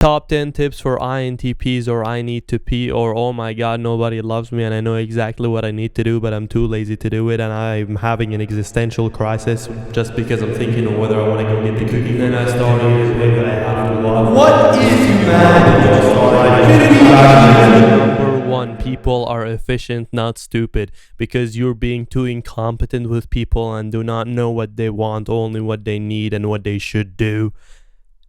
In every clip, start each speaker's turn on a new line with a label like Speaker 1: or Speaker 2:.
Speaker 1: Top 10 tips for INTPs or I need to pee or oh my god nobody loves me and I know exactly what I need to do but I'm too lazy to do it and I'm having an existential crisis just because I'm thinking of whether I want to go get the cookie. Then I started to pay that I have to love. What is humanity? Number one, people are efficient, not stupid, because you're being too incompetent with people and do not know what they want, only what they need and what they should do.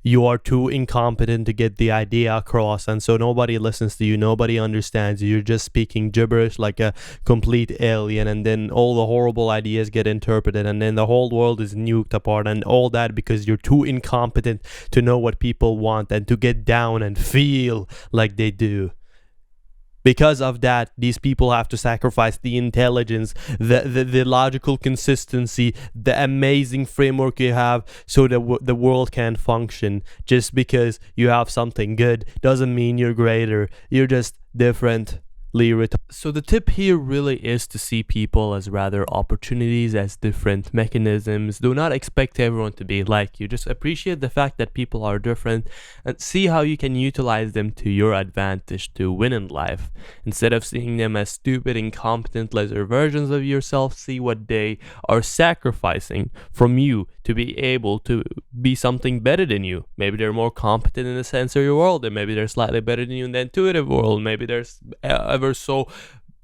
Speaker 1: You are too incompetent to get the idea across, and so nobody listens to you, nobody understands you. You're just speaking gibberish like a complete alien, and then all the horrible ideas get interpreted, and then the whole world is nuked apart, and all that because you're too incompetent to know what people want and to get down and feel like they do. Because of that, these people have to sacrifice the intelligence, the logical consistency, the amazing framework you have so that the world can function. Just because you have something good doesn't mean you're greater. You're just different. So the tip here really is to see people as rather opportunities, as different mechanisms. Do not expect everyone to be like you. Just appreciate the fact that people are different and see how you can utilize them to your advantage to win in life. Instead of seeing them as stupid, incompetent, lesser versions of yourself, see what they are sacrificing from you to be able to be something better than you. Maybe they're more competent in the sensory world, and maybe they're slightly better than you in the intuitive world. Maybe they're ever so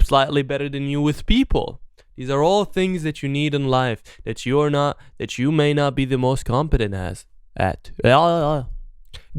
Speaker 1: slightly better than you with people. These are all things that you need in life that you may not be the most competent at.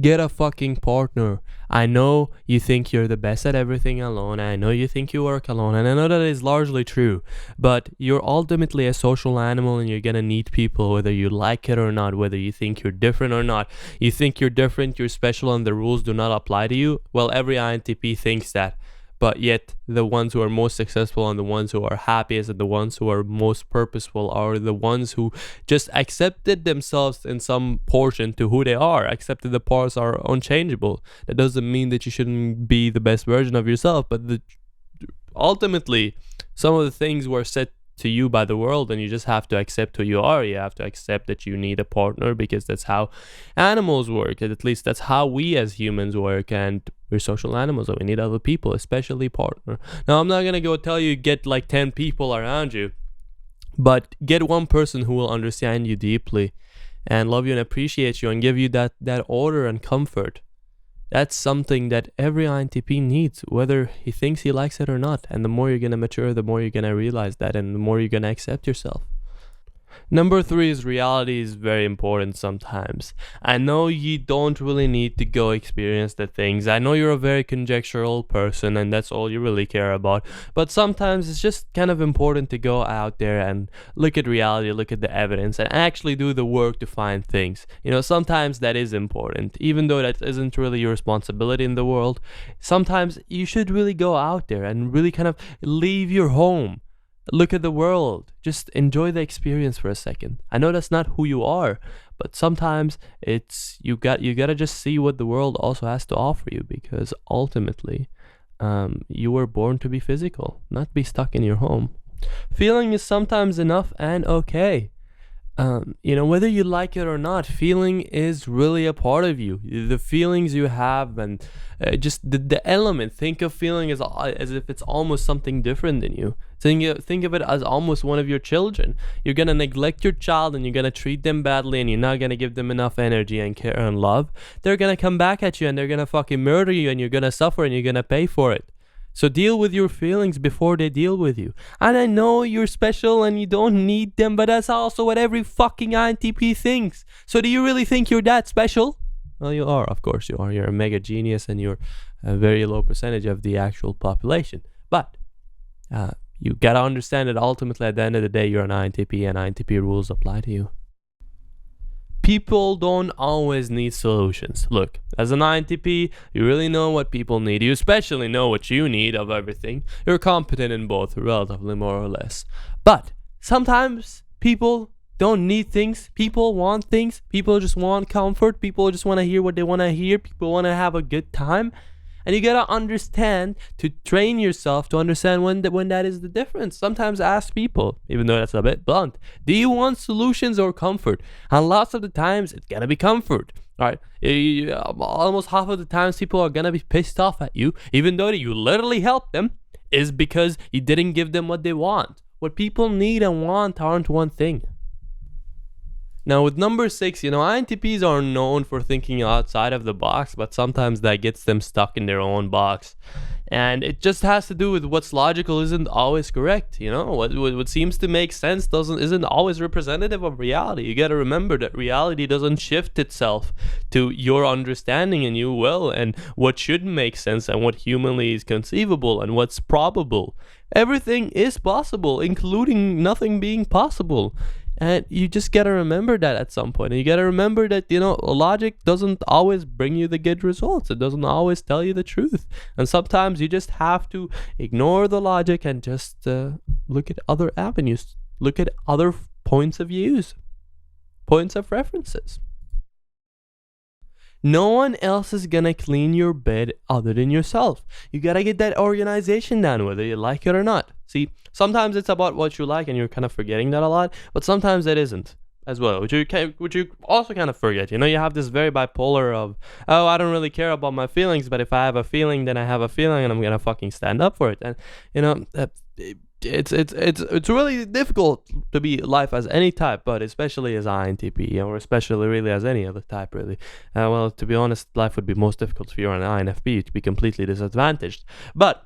Speaker 1: Get a fucking partner. I know you think you're the best at everything alone. I know you think you work alone, and I know that is largely true. But you're ultimately a social animal, and you're gonna need people whether you like it or not, whether you think you're different or not. You think you're different, you're special, and the rules do not apply to you? Well, every INTP thinks that. But yet, the ones who are most successful and the ones who are happiest and the ones who are most purposeful are the ones who just accepted themselves in some portion to who they are, accepted the parts are unchangeable. That doesn't mean that you shouldn't be the best version of yourself, but ultimately, some of the things were set to you by the world, and you just have to accept who you are. You have to accept that you need a partner because that's how animals work, and at least that's how we as humans work, and we're social animals, so we need other people, especially partner. Now, I'm not gonna go tell you get like 10 people around you, but get one person who will understand you deeply and love you and appreciate you and give you that order and comfort. That's something that every INTP needs, whether he thinks he likes it or not. And the more you're going to mature, the more you're going to realize that, and the more you're going to accept yourself. Number 3 is reality is very important sometimes. I know you don't really need to go experience the things. I know you're a very conjectural person and that's all you really care about. But sometimes it's just kind of important to go out there and look at reality, look at the evidence, and actually do the work to find things. You know, sometimes that is important. Even though that isn't really your responsibility in the world, sometimes you should really go out there and really kind of leave your home. Look at the world. Just enjoy the experience for a second. I know that's not who you are, but sometimes it's you gotta just see what the world also has to offer you, because ultimately, you were born to be physical, not be stuck in your home. Feeling is sometimes enough and okay. You know, whether you like it or not, feeling is really a part of you. The feelings you have and just the element. Think of feeling as if it's almost something different than you. Think of it as almost one of your children. You're going to neglect your child and you're going to treat them badly and you're not going to give them enough energy and care and love. They're going to come back at you and they're going to fucking murder you and you're going to suffer and you're going to pay for it. So deal with your feelings before they deal with you. And I know you're special and you don't need them, but that's also what every fucking INTP thinks. So do you really think you're that special? Well, you are, of course you are. You're a mega genius and you're a very low percentage of the actual population. But you gotta understand that ultimately at the end of the day, you're an INTP and INTP rules apply to you. People don't always need solutions. Look, as an INTP, you really know what people need. You especially know what you need of everything. You're competent in both, relatively more or less. But sometimes people don't need things. People want things. People just want comfort. People just want to hear what they want to hear. People want to have a good time. And you gotta understand to train yourself to understand when that is the difference. Sometimes ask people, even though that's a bit blunt, do you want solutions or comfort? And lots of the times it's gonna be comfort. Right? Almost half of the times people are gonna be pissed off at you, even though you literally helped them, is because you didn't give them what they want. What people need and want aren't one thing. Now with number 6, INTPs are known for thinking outside of the box, but sometimes that gets them stuck in their own box. And it just has to do with what's logical isn't always correct. What seems to make sense isn't always representative of reality. You got to remember that reality doesn't shift itself to your understanding and your will, and what should make sense and what humanly is conceivable and what's probable. Everything is possible, including nothing being possible. And you just gotta remember that at some point. And you gotta remember that, logic doesn't always bring you the good results. It doesn't always tell you the truth. And sometimes you just have to ignore the logic and just look at other avenues. Look at other points of views, points of references. No one else is gonna clean your bed other than yourself. You gotta get that organization down, whether you like it or not. See, sometimes it's about what you like and you're kind of forgetting that a lot, but sometimes it isn't as well, which you also kind of forget. You have this very bipolar of, oh, I don't really care about my feelings, but if I have a feeling, then I have a feeling and I'm gonna fucking stand up for it. And it's really difficult to be life as any type, but especially as INTP, or especially really as any other type, really. Well, to be honest, life would be most difficult if you're an INFP, to be completely disadvantaged. But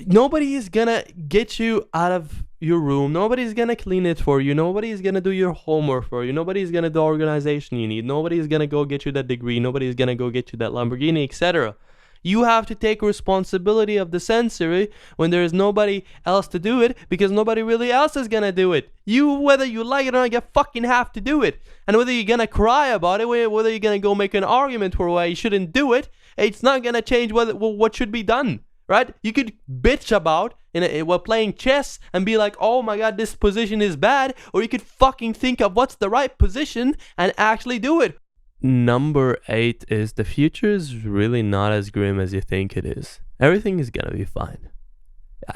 Speaker 1: nobody is gonna get you out of your room. Nobody's gonna clean it for you. Nobody's gonna do your homework for you. Nobody's gonna do the organization you need. Nobody's gonna go get you that degree. Nobody's gonna go get you that Lamborghini, etc. You have to take responsibility of the sensory when there is nobody else to do it, because nobody really else is gonna do it. You, whether you like it or not, you fucking have to do it. And whether you're gonna cry about it, whether you're gonna go make an argument for why you shouldn't do it, it's not gonna change what should be done. Right? You could bitch about while playing chess and be like, oh my god, this position is bad, or you could fucking think of what's the right position and actually do it. Number 8 is the future is really not as grim as you think it is. Everything is gonna be fine.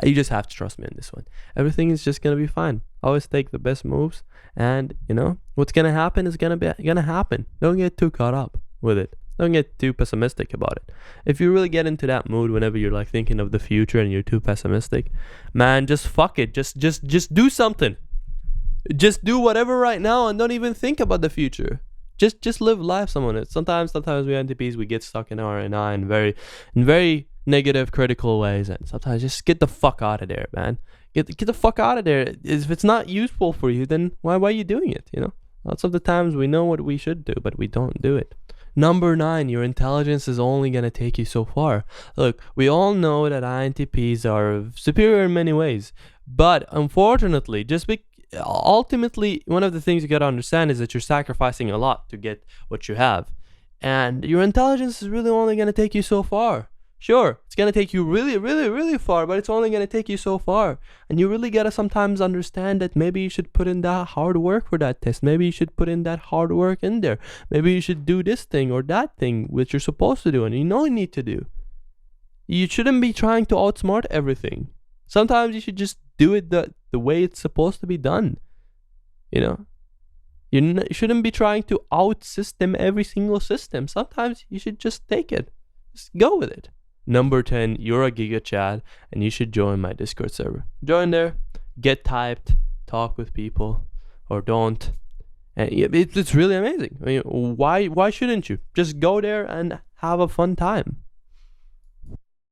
Speaker 1: You just have to trust me on this one. Everything is just gonna be fine. Always take the best moves, and what's gonna happen is gonna happen. Don't get too caught up with it. Don't get too pessimistic about it. If you really get into that mood whenever you're like thinking of the future and you're too pessimistic, man, just fuck it. Just do something. Just do whatever right now and don't even think about the future. Just live life somewhere. Sometimes we INTPs, we get stuck in our NI in very negative, critical ways, and sometimes just get the fuck out of there, man. Get the fuck out of there. If it's not useful for you, then why are you doing it? Lots of the times we know what we should do, but we don't do it. Number 9, your intelligence is only going to take you so far. Look, we all know that INTPs are superior in many ways, but unfortunately, ultimately, one of the things you got to understand is that you're sacrificing a lot to get what you have. And your intelligence is really only going to take you so far. Sure, it's going to take you really, really, really far, but it's only going to take you so far. And you really got to sometimes understand that maybe you should put in that hard work for that test. Maybe you should put in that hard work in there. Maybe you should do this thing or that thing which you're supposed to do and you need to do. You shouldn't be trying to outsmart everything. Sometimes you should just do it the way it's supposed to be done. You shouldn't be trying to out-system every single system. Sometimes you should just take it. Just go with it. Number 10, you're a Giga Chad and you should join my Discord server. Join there, get typed, talk with people, or don't. And it's really amazing. I mean, why shouldn't you? Just go there and have a fun time.